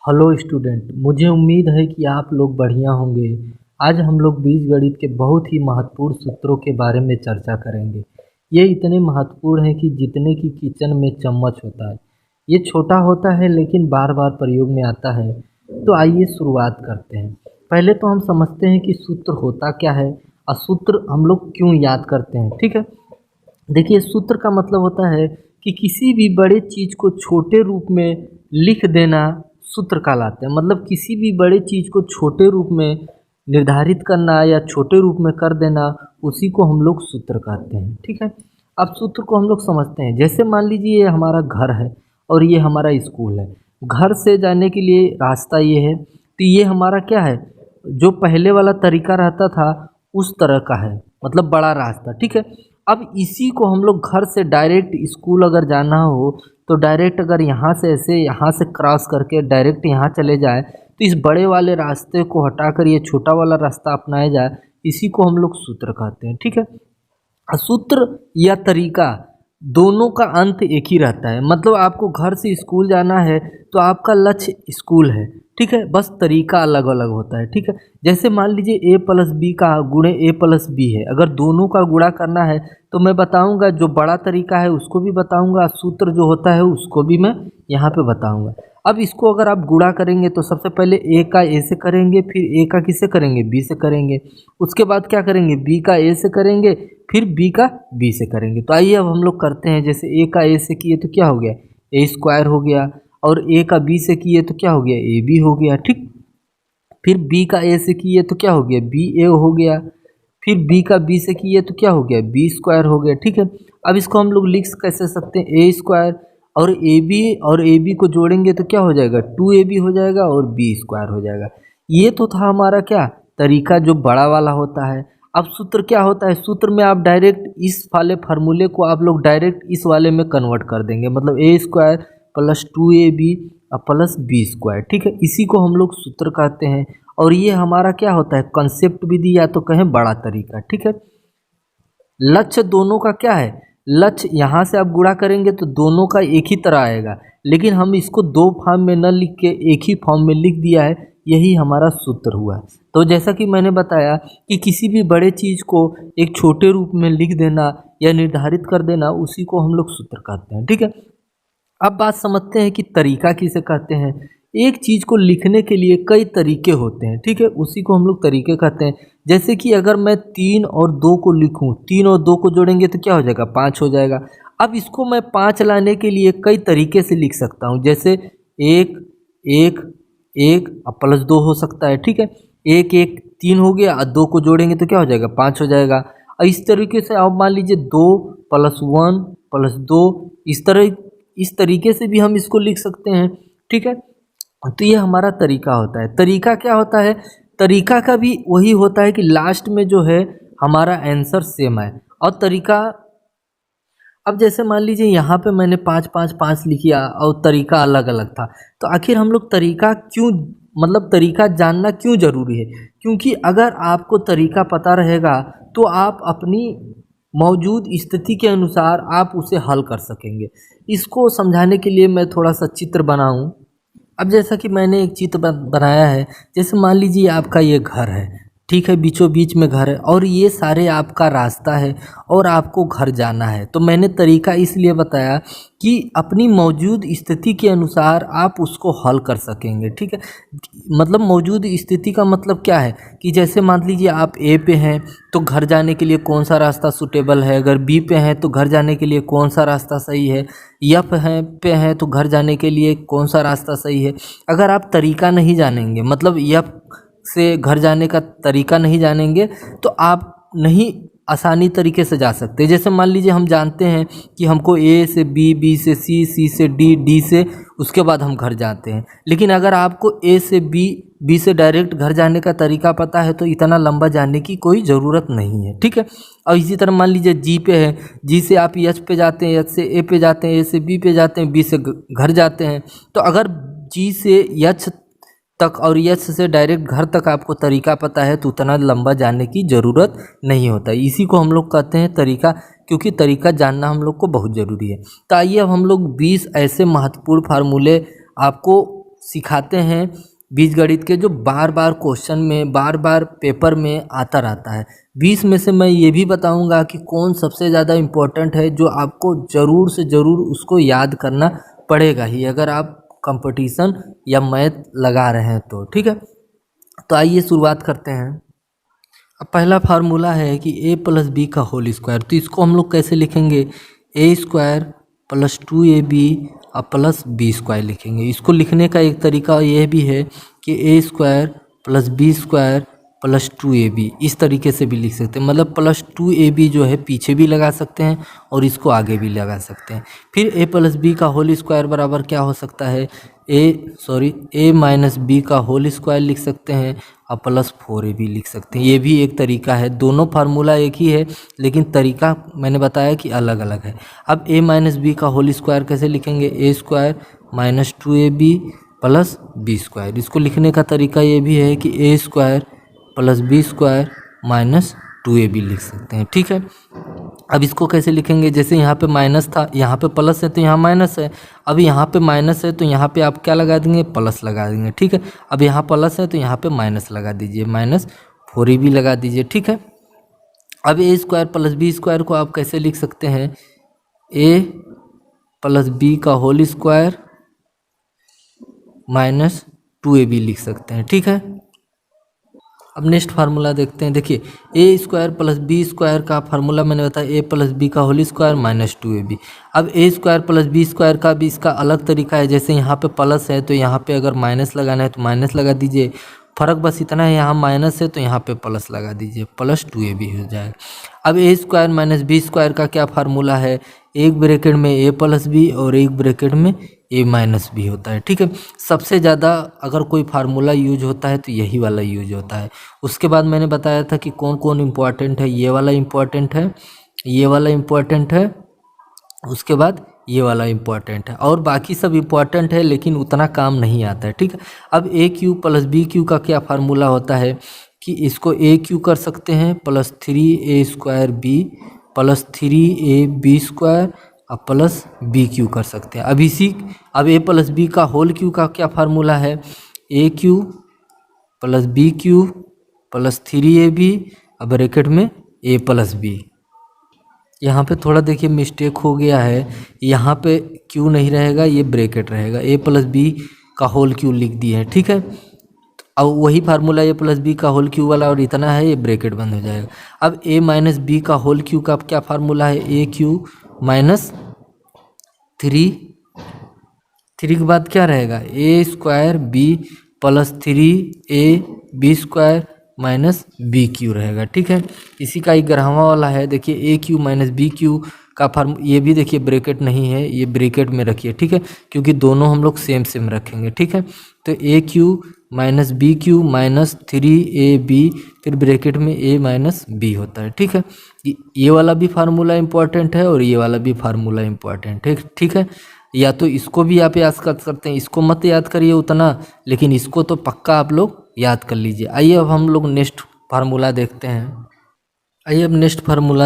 Hello student, मुझे उम्मीद है कि आप लोग बढ़िया होंगे। आज हम लोग बीजगणित के बहुत ही महत्वपूर्ण सूत्रों के बारे में चर्चा करेंगे। ये इतने महत्वपूर्ण हैं कि जितने कि किचन में चम्मच होता है। ये छोटा होता है लेकिन बार बार प्रयोग में आता है। तो आइए शुरुआत करते हैं। पहले तो हम समझते हैं कि सूत्र होता क्या है और सूत्र हम लोग क्यों याद करते हैं। ठीक है, देखिए सूत्र का मतलब होता है कि किसी भी बड़े चीज़ को छोटे रूप में लिख देना सूत्र कहलाते हैं। मतलब किसी भी बड़े चीज़ को छोटे रूप में निर्धारित करना या छोटे रूप में कर देना, उसी को हम लोग सूत्र कहते हैं। ठीक है, अब सूत्र को हम लोग समझते हैं। जैसे मान लीजिए ये हमारा घर है और ये हमारा स्कूल है। घर से जाने के लिए रास्ता ये है, तो ये हमारा क्या है, जो पहले वाला तरीका रहता था उस तरह का है, मतलब बड़ा रास्ता। ठीक है, अब इसी को हम लोग घर से डायरेक्ट स्कूल अगर जाना हो तो डायरेक्ट अगर यहाँ से ऐसे यहाँ से क्रॉस करके डायरेक्ट यहाँ चले जाए तो इस बड़े वाले रास्ते को हटाकर ये छोटा वाला रास्ता अपनाया जाए, इसी को हम लोग सूत्र कहते हैं। ठीक है, सूत्र या तरीका दोनों का अंत एक ही रहता है। मतलब आपको घर से स्कूल जाना है तो आपका लक्ष्य स्कूल है। ठीक है, बस तरीका अलग अलग होता है। ठीक है, जैसे मान लीजिए a प्लस बी का गुणे a प्लस बी है। अगर दोनों का गुणा करना है तो मैं बताऊंगा, जो बड़ा तरीका है उसको भी बताऊंगा, सूत्र जो होता है उसको भी मैं यहाँ पे बताऊंगा। अब इसको अगर आप गुणा करेंगे तो सबसे पहले a का a से करेंगे, फिर a का किससे करेंगे, b से करेंगे। उसके बाद क्या करेंगे, b का a से करेंगे, फिर b का b से करेंगे। तो आइए अब हम लोग करते हैं। जैसे a का a से किए तो क्या हो गया, a स्क्वायर हो गया, और a का b से किए तो क्या हो गया, a b हो गया। ठीक, फिर b का a से किए तो क्या हो गया, b a हो गया, फिर b का b से किए तो क्या हो गया, b स्क्वायर हो गया। ठीक है, अब इसको हम लोग लिख कैसे सकते हैं, a स्क्वायर और ए बी को जोड़ेंगे तो क्या हो जाएगा, 2ab हो जाएगा और b स्क्वायर हो जाएगा। ये तो था हमारा क्या तरीका, जो बड़ा वाला होता है। अब सूत्र क्या होता है, सूत्र में आप डायरेक्ट इस वाले फार्मूले को आप लोग डायरेक्ट इस वाले में कन्वर्ट कर देंगे। मतलब a square plus 2ab plus b square. ठीक है, इसी को हम लोग सूत्र कहते हैं। और ये हमारा क्या होता है, कंसेप्ट विधि या तो कहें बड़ा तरीका। ठीक है, लक्ष्य दोनों का क्या है, लक्ष्य यहाँ से आप गुणा करेंगे तो दोनों का एक ही तरह आएगा, लेकिन हम इसको दो फॉर्म में न लिख के एक ही फॉर्म में लिख दिया है, यही हमारा सूत्र हुआ। तो जैसा कि मैंने बताया कि किसी भी बड़े चीज़ को एक छोटे रूप में लिख देना या निर्धारित कर देना, उसी को हम लोग सूत्र कहते हैं। ठीक है, अब बात समझते हैं कि तरीका किसे कहते हैं। एक चीज़ को लिखने के लिए कई तरीके होते हैं। ठीक है, उसी को हम लोग तरीके कहते हैं। जैसे कि अगर मैं 3 और 2 को लिखूं, 3 और 2 को जोड़ेंगे तो क्या हो जाएगा, 5 हो जाएगा। अब इसको मैं 5 लाने के लिए कई तरीके से लिख सकता हूं। जैसे 1 1 1 प्लस 2 हो सकता है। ठीक है, 1 1 3 हो गया और 2 को जोड़ेंगे तो क्या हो जाएगा, 5 हो जाएगा। और इस तरीके से आप मान लीजिए 2 प्लस 1 प्लस 2, इस तरीके से भी हम इसको लिख सकते हैं। ठीक है, तो ये हमारा तरीका होता है। तरीका क्या होता है, तरीका का भी वही होता है कि लास्ट में जो है हमारा आंसर सेम है। और तरीका, अब जैसे मान लीजिए यहाँ पे मैंने 5 5 5 लिख किया और तरीका अलग अलग था, तो आखिर हम लोग तरीका क्यों, मतलब तरीका जानना क्यों ज़रूरी है। क्योंकि अगर आपको तरीका पता रहेगा तो आप अपनी मौजूद स्थिति के अनुसार आप उसे हल कर सकेंगे। इसको समझाने के लिए मैं थोड़ा सा चित्र बनाऊं। अब जैसा कि मैंने एक चित्र बनाया है, जैसे मान लीजिए आपका ये घर है। ठीक है, बीचों बीच में घर है और ये सारे आपका रास्ता है और आपको घर जाना है। तो मैंने तरीका इसलिए बताया कि अपनी मौजूद स्थिति के अनुसार आप उसको हल कर सकेंगे। ठीक है, मतलब मौजूद स्थिति का मतलब क्या है कि जैसे मान लीजिए आप ए पे हैं तो घर जाने के लिए कौन सा रास्ता सूटेबल है, अगर बी पे हैं तो घर जाने के लिए कौन सा रास्ता सही है, एफ पे हैं तो घर जाने के लिए कौन सा रास्ता सही है। अगर आप तरीका नहीं जानेंगे, मतलब एफ से घर जाने का तरीका नहीं जानेंगे, तो आप नहीं आसानी तरीके से जा सकते। जैसे मान लीजिए हम जानते हैं कि हमको ए से बी, बी से सी, सी से डी, डी से उसके बाद हम घर जाते हैं। लेकिन अगर आपको ए से बी, बी से डायरेक्ट घर जाने का तरीका पता है तो इतना लंबा जाने की कोई ज़रूरत नहीं है। ठीक है, और इसी तरह मान लीजिए जी पे है, जी से आप एच पे जाते हैं, एच से ए पे जाते हैं, ए से बी पे जाते हैं, बी से घर जाते हैं। तो अगर जी से एच तक और यस से डायरेक्ट घर तक आपको तरीका पता है तो उतना लंबा जानने की ज़रूरत नहीं होता। इसी को हम लोग कहते हैं तरीका, क्योंकि तरीका जानना हम लोग को बहुत ज़रूरी है। तो आइए अब हम लोग 20 ऐसे महत्वपूर्ण फार्मूले आपको सिखाते हैं बीजगणित के, जो बार बार क्वेश्चन में, बार बार पेपर में आता रहता है। 20 में से मैं ये भी बताऊंगा कि कौन सबसे ज़्यादा इम्पोर्टेंट है, जो आपको ज़रूर से ज़रूर उसको याद करना पड़ेगा ही, अगर आप कंपटीशन या मैथ लगा रहे हैं तो। ठीक है, तो आइए शुरुआत करते हैं। अब पहला फार्मूला है कि a प्लस बी का होल स्क्वायर, तो इसको हम लोग कैसे लिखेंगे, ए स्क्वायर प्लस 2ab और प्लस बी स्क्वायर लिखेंगे। इसको लिखने का एक तरीका यह भी है कि A square plus B square plus 2ab, इस तरीके से भी लिख सकते हैं। मतलब प्लस 2ab जो है पीछे भी लगा सकते हैं और इसको आगे भी लगा सकते हैं। फिर a प्लस बी का होल स्क्वायर बराबर क्या हो सकता है, ए माइनस बी का होल स्क्वायर लिख सकते हैं और प्लस 4ab लिख सकते हैं। ये भी एक तरीका है, दोनों फार्मूला एक ही है लेकिन तरीका मैंने बताया कि अलग अलग है। अब a माइनस बी का होल स्क्वायर कैसे लिखेंगे, A square minus 2ab plus B square. इसको लिखने का तरीका ये भी है कि A square plus B square minus 2ab लिख सकते हैं। ठीक है, अब इसको कैसे लिखेंगे, जैसे यहाँ पे माइनस था, यहाँ पे प्लस है तो यहाँ माइनस है। अब यहाँ पे माइनस है तो यहाँ पे आप क्या लगा देंगे, प्लस लगा देंगे। ठीक है, अब यहाँ प्लस है तो यहाँ पे माइनस लगा दीजिए, माइनस 4ab लगा दीजिए। ठीक है, अब ए स्क्वायर प्लस बी स्क्वायर को आप कैसे लिख सकते हैं, ए प्लस बी का होल स्क्वायर माइनस 2ab लिख सकते हैं। ठीक है, अब नेक्स्ट फार्मूला देखते हैं। देखिए ए स्क्वायर प्लस बी स्क्वायर का फार्मूला मैंने बताया, ए प्लस बी का होल स्क्वायर माइनस 2ab। अब ए स्क्वायर प्लस बी स्क्वायर का भी इसका अलग तरीका है, जैसे यहाँ पे प्लस है तो यहाँ पे अगर माइनस लगाना है तो माइनस लगा दीजिए, फ़र्क बस इतना है, यहाँ माइनस है तो यहाँ पे प्लस लगा दीजिए, प्लस 2ab हो जाएगा। अब ए स्क्वायर माइनस बी स्क्वायर का क्या फार्मूला है, एक ब्रैकेट में ए प्लस बी और एक ब्रैकेट में ए माइनस बी होता है। ठीक है, सबसे ज़्यादा अगर कोई फार्मूला यूज होता है तो यही वाला यूज होता है। उसके बाद मैंने बताया था कि कौन कौन इम्पोर्टेंट है, ये वाला इम्पोर्टेंट है, ये वाला इम्पोर्टेंट है, उसके बाद ये वाला इम्पोर्टेंट है, और बाकी सब इम्पोर्टेंट है लेकिन उतना काम नहीं आता है। ठीक है, अब ए क्यू प्लस बी क्यू का क्या फार्मूला होता है कि इसको ए क्यू कर सकते हैं plus 3a square B plus 3ab square और प्लस बी क्यू कर सकते हैं। अब ए प्लस बी का होल क्यू का क्या फार्मूला है, A cube plus B cube plus 3ab और ब्रैकेट में ए प्लस बी। यहाँ पे थोड़ा देखिए मिस्टेक हो गया है, यहाँ पे क्यू नहीं रहेगा, ये ब्रैकेट रहेगा, ए प्लस बी का होल क्यू लिख दिए है। ठीक है, अब वही फार्मूला ए प्लस बी का होल क्यू वाला और इतना है, ये ब्रैकेट बंद हो जाएगा। अब ए माइनस बी का होल क्यू का क्या फार्मूला है, ए क्यू माइनस 3 के बाद क्या रहेगा, A square B plus 3ab square minus B cube रहेगा। ठीक है, इसी का एक ग्रामा वाला है, देखिए ए क्यू माइनस बी क्यू का फार्म, ये भी देखिए ब्रैकेट नहीं है, ये ब्रैकेट में रखिए। ठीक है, क्योंकि दोनों हम लोग सेम रखेंगे। ठीक है, तो A cube minus B cube minus 3ab फिर ब्रैकेट में ए माइनस बी होता है। ठीक है, ये वाला भी फार्मूला इंपॉर्टेंट है और ये वाला भी फार्मूला इंपॉर्टेंट है। ठीक है, या तो इसको भी आप याद कर सकते हैं, इसको मत याद करिए उतना, लेकिन इसको तो पक्का आप लोग याद कर लीजिए। आइए अब हम लोग नेक्स्ट फार्मूला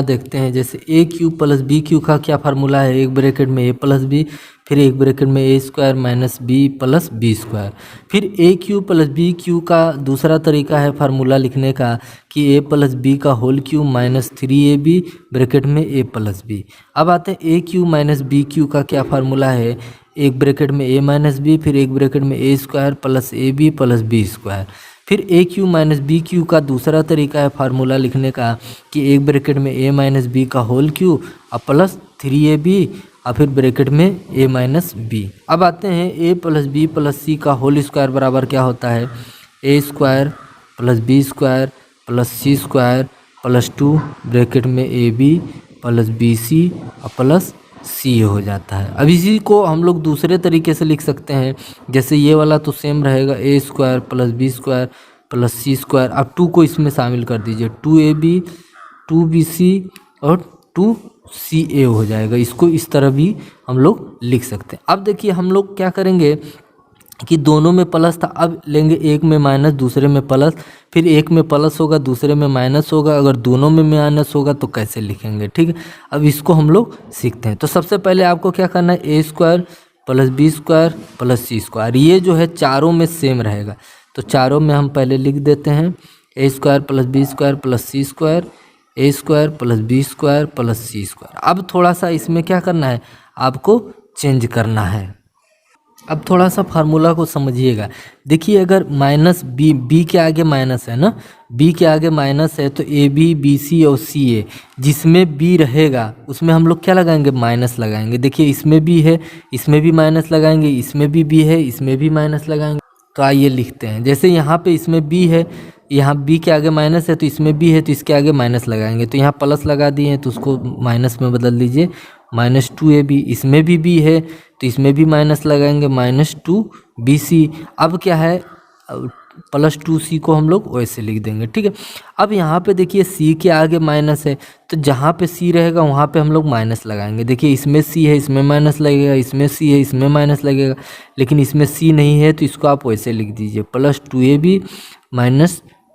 देखते हैं। जैसे ए क्यू प्लस बी क्यू का क्या फार्मूला है, एक ब्रैकेट में ए प्लस बी फिर एक ब्रैकेट में A square minus B plus B square. फिर A cube plus B cube का दूसरा तरीका है फार्मूला लिखने का कि ए प्लस बी का whole cube minus 3ab bracket में ए प्लस बी। अब आते हैं A cube minus B cube का क्या फार्मूला है, एक ब्रैकेट में ए माइनस बी फिर एक ब्रैकेट में A square plus A B plus B square. फिर A cube minus B cube का दूसरा तरीका है फार्मूला लिखने का कि एक ब्रैकेट में ए माइनस बी का होल क्यू और प्लस 3ab और फिर ब्रैकेट में ए माइनस बी। अब आते हैं A plus B plus C का होल स्क्वायर बराबर क्या होता है, A square plus B square plus C square plus 2 bracket में A B plus B C और प्लस सी हो जाता है। अब इसी को हम लोग दूसरे तरीके से लिख सकते हैं, जैसे ये वाला तो सेम रहेगा, A square plus B square plus C square. अब 2 को इसमें शामिल कर दीजिए, 2ab 2bc और 2ca हो जाएगा। इसको इस तरह भी हम लोग लिख सकते हैं। अब देखिए हम लोग क्या करेंगे कि दोनों में प्लस था, अब लेंगे एक में माइनस दूसरे में प्लस, फिर एक में प्लस होगा दूसरे में माइनस होगा, अगर दोनों में माइनस होगा तो कैसे लिखेंगे। ठीक है, अब इसको हम लोग सीखते हैं। तो सबसे पहले आपको क्या करना है, A square plus B square plus C square, ये जो है चारों में सेम रहेगा। तो चारों में हम पहले लिख देते हैं A square plus B square plus C square, A square plus B square plus C square. अब थोड़ा सा इसमें क्या करना है, आपको चेंज करना है। अब थोड़ा सा फार्मूला को समझिएगा। देखिए अगर माइनस बी, बी के आगे माइनस है ना, बी के आगे माइनस है तो ए बी, बी सी और सी ए, जिसमें बी रहेगा उसमें हम लोग क्या लगाएंगे, माइनस लगाएंगे। देखिए इसमें बी है, इसमें भी माइनस लगाएंगे, इसमें भी बी है, इसमें भी माइनस लगाएंगे। तो आइए लिखते हैं, जैसे यहाँ पे इसमें बी है, यहाँ बी के आगे माइनस है तो इसमें बी है तो इसके आगे माइनस लगाएंगे। तो यहाँ प्लस लगा दिए हैं तो उसको माइनस में बदल दीजिए, -2ab। इसमें भी बी है तो इसमें भी माइनस लगाएंगे, -2bc। अब क्या है, +2c को हम लोग वैसे लिख देंगे, ठीक है। अब यहाँ पे देखिए c के आगे माइनस है तो जहाँ पे c रहेगा वहाँ पे हम लोग माइनस लगाएंगे। देखिए इसमें c है, इसमें माइनस लगेगा, इसमें c है, इसमें माइनस लगेगा, लेकिन इसमें c नहीं है तो इसको आप वैसे लिख दीजिए, +2ab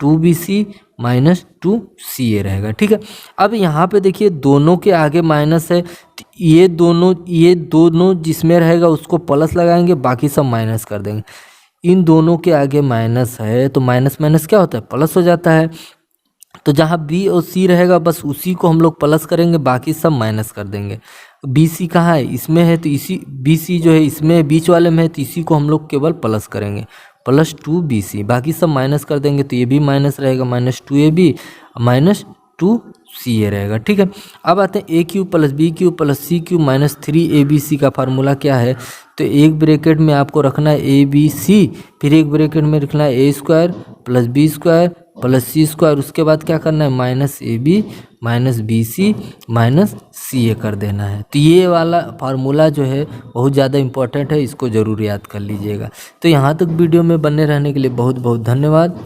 -2bc -2ca रहेगा, ठीक है। अब यहाँ पे देखिए दोनों के आगे माइनस है तो ये दोनों जिसमें रहेगा उसको प्लस लगाएंगे, बाकी सब माइनस कर देंगे। इन दोनों के आगे माइनस है तो माइनस माइनस क्या होता है, प्लस हो जाता है। तो जहाँ बी और सी रहेगा बस उसी को हम लोग प्लस करेंगे, बाकी सब माइनस कर देंगे। बी सी कहाँ है, इसमें है तो इसी बी सी जो है इसमें बीच वाले में है तो इसी को हम लोग केवल प्लस करेंगे, +2bc, बाकी सब माइनस कर देंगे तो ये भी माइनस रहेगा, -2ab -2ca रहेगा, ठीक है। अब आते हैं a³ + b³ + c³ -3abc का फार्मूला क्या है। तो एक ब्रैकेट में आपको रखना है abc, फिर एक ब्रैकेट में रखना है a² + b² + c², उसके बाद क्या करना है, -ab -bc -ca कर देना है। तो ये वाला फार्मूला जो है बहुत ज़्यादा इंपॉर्टेंट है, इसको ज़रूर याद कर लीजिएगा। तो यहाँ तक वीडियो में बने रहने के लिए बहुत बहुत धन्यवाद।